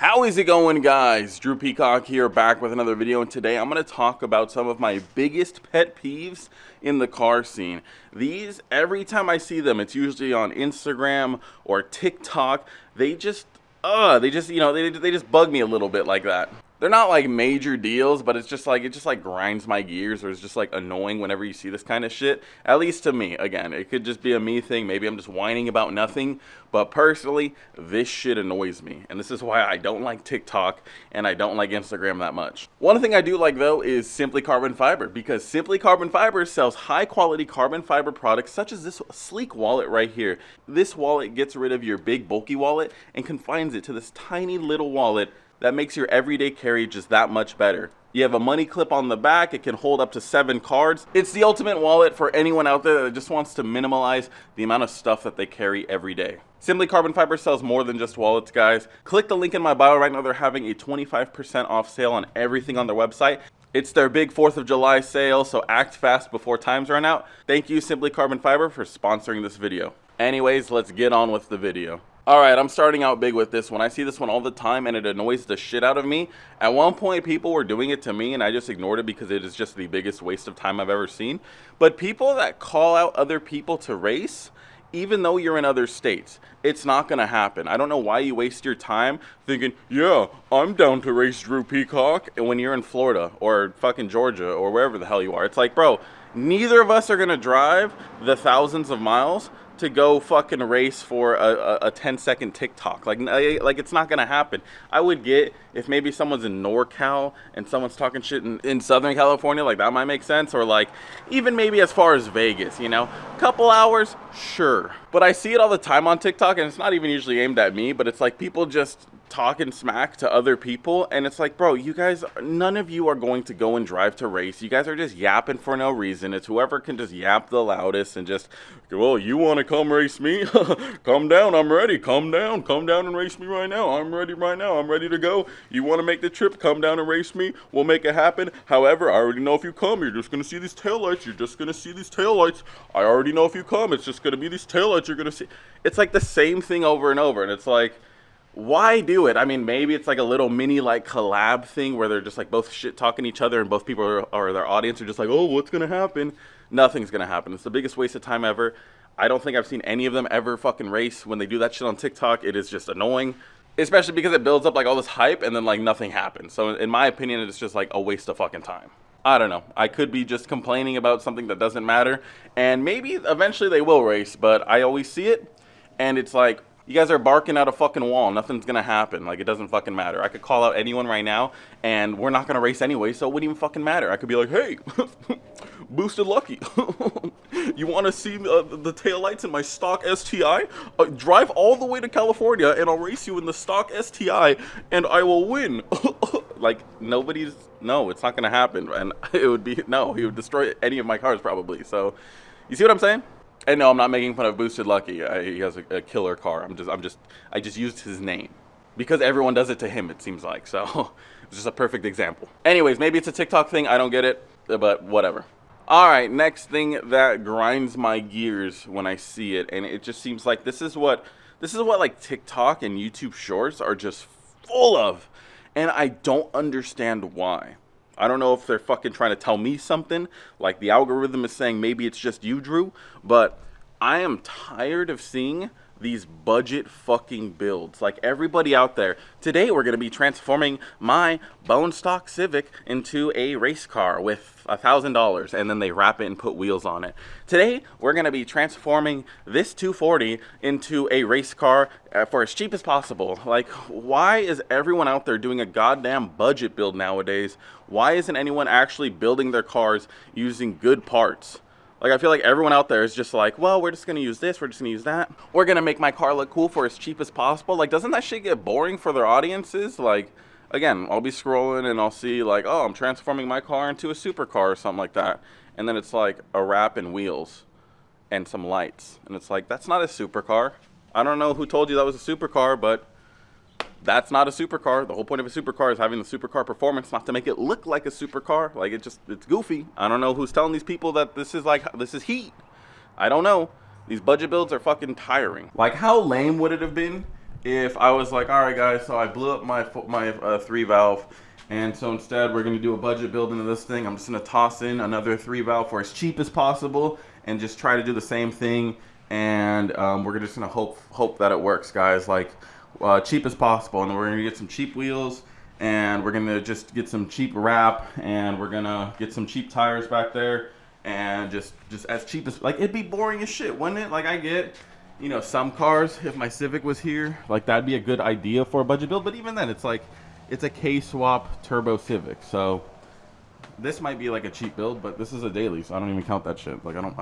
How is it going, guys? Drew Peacock here, back with another video, and today I'm going to talk about some of my biggest pet peeves in the car scene. These, every time I see them, it's usually on Instagram or TikTok. They just bug me a little bit like that. They're not like major deals, but it just like grinds my gears, or it's just like annoying whenever you see this kind of shit. At least to me. Again, it could just be a me thing. Maybe I'm just whining about nothing. But personally, this shit annoys me. And this is why I don't like TikTok and I don't like Instagram that much. One thing I do like though is Simply Carbon Fiber, because Simply Carbon Fiber sells high quality carbon fiber products such as this sleek wallet right here. This wallet gets rid of your big bulky wallet and confines it to this tiny little wallet that makes your everyday carry just that much better. You have a money clip on the back. It can hold up to 7 cards. It's the ultimate wallet for anyone out there that just wants to minimize the amount of stuff that they carry every day. Simply Carbon Fiber sells more than just wallets, guys. Click the link in my bio right now. They're having a 25% off sale on everything on their website. It's their big 4th of July sale, so act fast before times run out. Thank you, Simply Carbon Fiber, for sponsoring this video. Anyways, let's get on with the video. Alright, I'm starting out big with this one. I see this one all the time and it annoys the shit out of me. At one point, people were doing it to me and I just ignored it because it is just the biggest waste of time I've ever seen. But people that call out other people to race, even though you're in other states, it's not going to happen. I don't know why you waste your time thinking, yeah, I'm down to race Drew Peacock, and when you're in Florida or fucking Georgia or wherever the hell you are. It's like, bro, neither of us are going to drive the thousands of miles to go fucking race for a 10-second TikTok. Like it's not gonna happen. I would get if maybe someone's in NorCal and someone's talking shit in Southern California, like that might make sense, or like even maybe as far as Vegas, you know, couple hours, sure. But I see it all the time on TikTok, and it's not even usually aimed at me, but it's like people just talking smack to other people, and it's like, bro, you guys, none of you are going to go and drive to race. You guys are just yapping for no reason. It's whoever can just yap the loudest and just, well, you want to come race me? Come down, I'm ready. Come down and race me right now. I'm ready right now. I'm ready to go. You want to make the trip? Come down and race me. We'll make it happen. However, I already know if you come, you're just going to see these taillights. You're just going to see these taillights. I already know if you come, it's just going to be these taillights you're going to see. It's like the same thing over and over, and it's like, why do it? I mean, maybe it's like a little mini like collab thing where they're just like both shit talking each other and both people or their audience are just like, oh, what's gonna happen? Nothing's gonna happen. It's the biggest waste of time ever. I don't think I've seen any of them ever fucking race. When they do that shit on TikTok, it is just annoying, especially because it builds up like all this hype and then like nothing happens. So in my opinion, it's just like a waste of fucking time. I don't know. I could be just complaining about something that doesn't matter, and maybe eventually they will race, but I always see it and it's like, you guys are barking at a fucking wall. Nothing's gonna happen. Like, it doesn't fucking matter. I could call out anyone right now, and we're not gonna race anyway, so it wouldn't even fucking matter. I could be like, hey, boosted lucky. You want to see the taillights in my stock STI? Drive all the way to California, and I'll race you in the stock STI, and I will win. Like, no, it's not gonna happen. And it would be, no, he would destroy any of my cars probably. So, you see what I'm saying? And no, I'm not making fun of Boosted Lucky. He has a killer car. I just used his name because everyone does it to him, it seems like. So it's just a perfect example. Anyways, maybe it's a TikTok thing. I don't get it, but whatever. All right, next thing that grinds my gears when I see it, and it just seems like this is what like TikTok and YouTube Shorts are just full of, and I don't understand why. I don't know if they're fucking trying to tell me something, like the algorithm is saying maybe it's just you, Drew, but I am tired of seeing these budget fucking builds. Like everybody out there, today we're going to be transforming my bone stock Civic into a race car with $1,000, and then they wrap it and put wheels on it. Today we're going to be transforming this 240 into a race car for as cheap as possible. Like, why is everyone out there doing a goddamn budget build nowadays? Why isn't anyone actually building their cars using good parts? Like, I feel like everyone out there is just like, well, we're just going to use this, we're just going to use that. We're going to make my car look cool for as cheap as possible. Like, doesn't that shit get boring for their audiences? Like, again, I'll be scrolling and I'll see like, oh, I'm transforming my car into a supercar or something like that. And then it's like a wrap and wheels and some lights. And it's like, that's not a supercar. I don't know who told you that was a supercar, but that's not a supercar. The whole point of a supercar is having the supercar performance, not to make it look like a supercar. Like, it's goofy. I don't know who's telling these people that this is heat. I don't know. These budget builds are fucking tiring. Like, how lame would it have been if I was like, all right, guys, so I blew up my 3-valve, and so instead we're gonna do a budget build into this thing. I'm just gonna toss in another 3-valve for as cheap as possible, and just try to do the same thing. And we're just gonna hope that it works, guys. Like cheap as possible, and then we're gonna get some cheap wheels, and we're gonna just get some cheap wrap, and we're gonna get some cheap tires back there, and just as cheap as, like, it'd be boring as shit, wouldn't it? Like, I get, you know, some cars, if my Civic was here, like, that'd be a good idea for a budget build, but even then, it's like, it's a K-swap turbo Civic, so this might be like a cheap build, but this is a daily, so I don't even count that shit. Like, I don't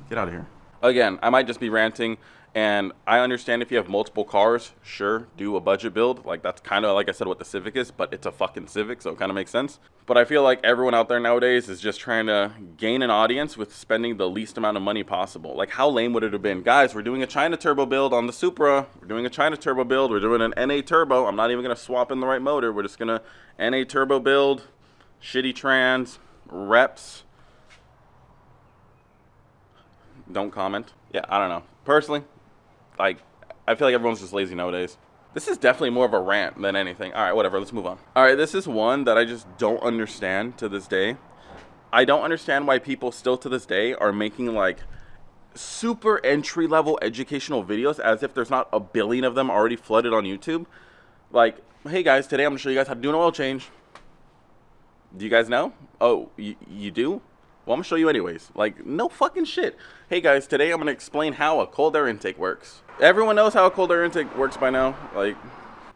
get out of here. Again, I might just be ranting, and I understand if you have multiple cars, sure, do a budget build. Like, that's kind of, like I said, what the Civic is, but it's a fucking Civic, so it kind of makes sense. But I feel like everyone out there nowadays is just trying to gain an audience with spending the least amount of money possible. Like, how lame would it have been? Guys, we're doing a China turbo build on the Supra. We're doing a China turbo build. We're doing an NA turbo. I'm not even going to swap in the right motor. We're just going to NA turbo build, shitty trans, reps. Don't comment. Yeah, I don't know. Personally, like, I feel like everyone's just lazy nowadays. This is definitely more of a rant than anything. All right, whatever. Let's move on. All right, this is one that I just don't understand to this day. I don't understand why people still to this day are making, like, super entry-level educational videos as if there's not a billion of them already flooded on YouTube. Like, hey, guys, today I'm going to show you guys how to do an oil change. Do you guys know? Oh, you do? Well, I'm going to show you anyways. Like, no fucking shit. Hey guys, today I'm going to explain how a cold air intake works. Everyone knows how a cold air intake works by now. Like,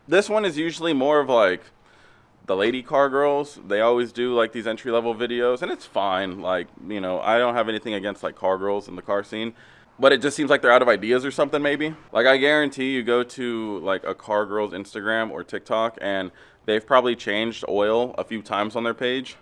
this one is usually more of like the lady car girls. They always do like these entry-level videos, and it's fine. Like, you know, I don't have anything against like car girls in the car scene, but it just seems like they're out of ideas or something maybe. Like, I guarantee you go to like a car girl's Instagram or TikTok, and they've probably changed oil a few times on their page,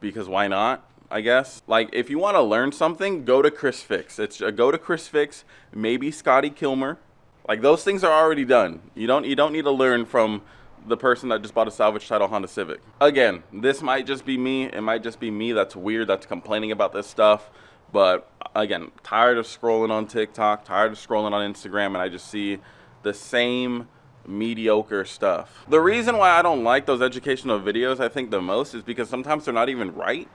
because why not? I guess. Like, if you want to learn something, go to Chris Fix. Go to Chris Fix, maybe Scotty Kilmer. Like, those things are already done. You don't need to learn from the person that just bought a salvage title Honda Civic. Again, this might just be me. It might just be me that's weird, that's complaining about this stuff. But again, tired of scrolling on TikTok, tired of scrolling on Instagram, and I just see the same mediocre stuff. The reason why I don't like those educational videos, I think, the most is because sometimes they're not even right.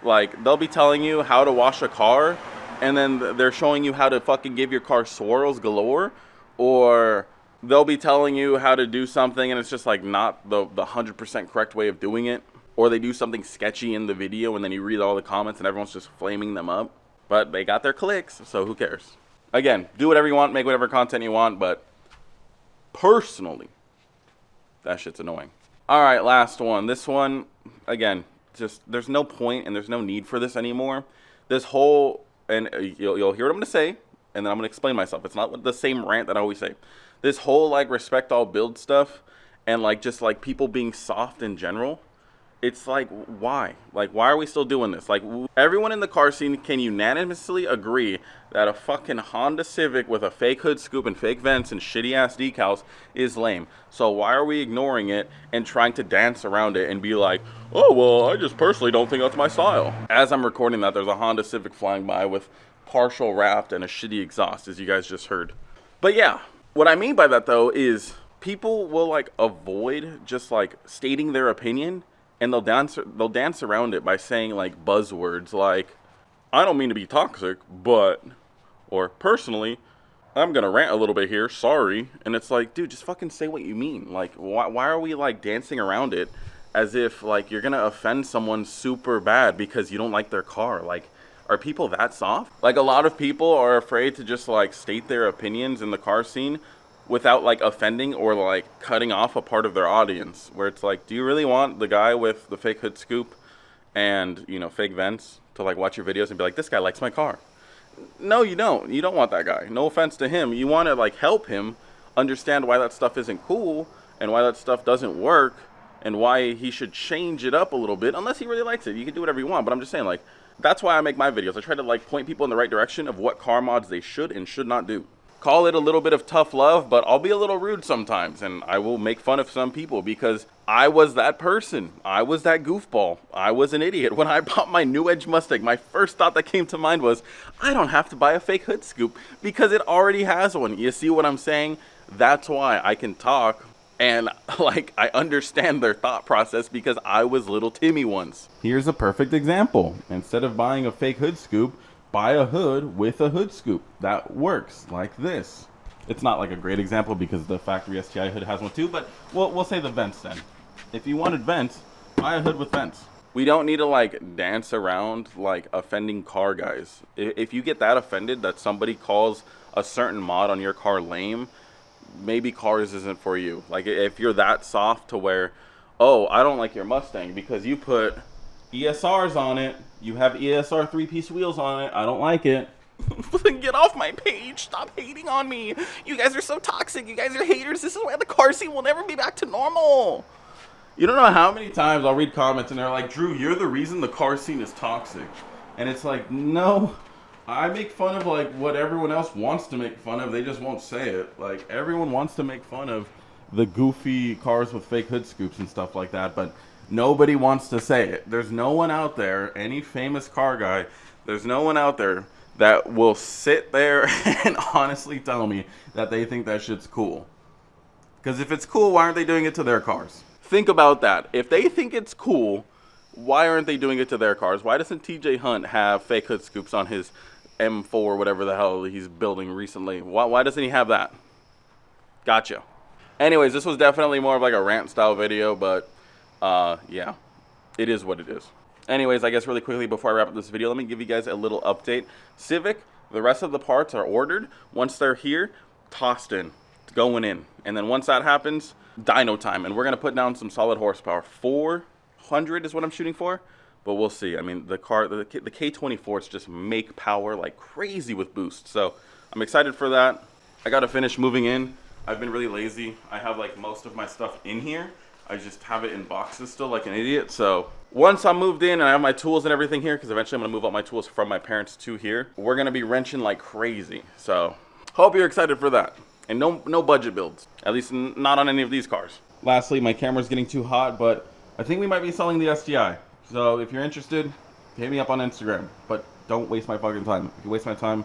Like, they'll be telling you how to wash a car, and then they're showing you how to fucking give your car swirls galore, or they'll be telling you how to do something and it's just like not the 100% correct way of doing it, or they do something sketchy in the video and then you read all the comments and everyone's just flaming them up. But they got their clicks, so who cares? Again, do whatever you want, make whatever content you want, but personally, that shit's annoying. All right, last one. This one, again, just there's no point and there's no need for this anymore. This whole, and you'll hear what I'm going to say, and then I'm going to explain myself. It's not the same rant that I always say. This whole, like, respect all build stuff and, like, just, like, people being soft in general. It's like, why? Like, why are we still doing this? Like, everyone in the car scene can unanimously agree that a fucking Honda Civic with a fake hood scoop and fake vents and shitty-ass decals is lame. So why are we ignoring it and trying to dance around it and be like, oh, well, I just personally don't think that's my style? As I'm recording that, there's a Honda Civic flying by with partial wrapped and a shitty exhaust, as you guys just heard. But yeah, what I mean by that, though, is people will, like, avoid just, like, stating their opinion, and they'll dance around it by saying, like, buzzwords like, I don't mean to be toxic, but, or personally, I'm gonna rant a little bit here, sorry. And it's like, dude, just fucking say what you mean. Like, why are we, like, dancing around it as if, like, you're gonna offend someone super bad because you don't like their car? Like, are people that soft? Like, a lot of people are afraid to just, like, state their opinions in the car scene without, like, offending or, like, cutting off a part of their audience, where it's like, do you really want the guy with the fake hood scoop and, you know, fake vents to, like, watch your videos and be like, this guy likes my car? No, you don't. You don't want that guy. No offense to him. You want to, like, help him understand why that stuff isn't cool and why that stuff doesn't work and why he should change it up a little bit, unless he really likes it. You can do whatever you want, but I'm just saying, like, that's why I make my videos. I try to, like, point people in the right direction of what car mods they should and should not do. Call it a little bit of tough love, but I'll be a little rude sometimes, and I will make fun of some people because I was that person. I was that goofball. I was an idiot. When I bought my New Edge Mustang, my first thought that came to mind was, I don't have to buy a fake hood scoop because it already has one. You see what I'm saying? That's why I can talk and like I understand their thought process because I was little Timmy once. Here's a perfect example. Instead of buying a fake hood scoop, buy a hood with a hood scoop. That works like this. It's not like a great example because the factory STI hood has one too, but we'll say the vents then. If you wanted vents, buy a hood with vents. We don't need to like dance around like offending car guys. If you get that offended that somebody calls a certain mod on your car lame, maybe cars isn't for you. Like if you're that soft to where, oh, I don't like your Mustang because you put ESRs on it, you have ESR 3-piece wheels on it, I don't like it. Get off my page, stop hating on me. You guys are so toxic, you guys are haters. This is why the car scene will never be back to normal. You don't know how many times I'll read comments and they're like, Drew, you're the reason the car scene is toxic. And it's like, no, I make fun of like what everyone else wants to make fun of. They just won't say it. Like everyone wants to make fun of the goofy cars with fake hood scoops and stuff like that, but nobody wants to say it. There's no one out there, any famous car guy, there's no one out there that will sit there and honestly tell me that they think that shit's cool. Because if it's cool, why aren't they doing it to their cars? Think about that. If they think it's cool, why aren't they doing it to their cars? Why doesn't TJ Hunt have fake hood scoops on his M4, whatever the hell he's building recently? Why doesn't he have that? Gotcha. Anyways, this was definitely more of like a rant style video, but yeah, it is what it is. Anyways, I guess really quickly before I wrap up this video, let me give you guys a little update. Civic, the rest of the parts are ordered. Once they're here, tossed in, going in. And then once that happens, dyno time. And we're going to put down some solid horsepower. 400 is what I'm shooting for, but we'll see. I mean, the K24s just make power like crazy with boost. So I'm excited for that. I got to finish moving in. I've been really lazy. I have like most of my stuff in here. I just have it in boxes still like an idiot. So once I'm moved in and I have my tools and everything here, because eventually I'm going to move all my tools from my parents to here, we're going to be wrenching like crazy. So hope you're excited for that. And no budget builds, at least not on any of these cars. Lastly, my camera's getting too hot, but I think we might be selling the STI. So if you're interested, hit me up on Instagram, but don't waste my fucking time. If you waste my time,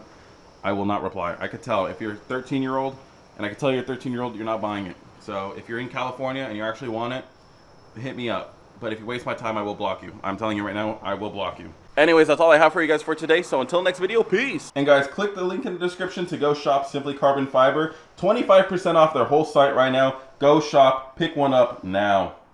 I will not reply. I could tell if you're a 13-year-old, and I can tell you're a 13-year-old, you're not buying it. So if you're in California and you actually want it, hit me up. But if you waste my time, I will block you. I'm telling you right now, I will block you. Anyways, that's all I have for you guys for today. So until next video, peace. And guys, click the link in the description to go shop Simply Carbon Fiber. 25% off their whole site right now. Go shop, pick one up now.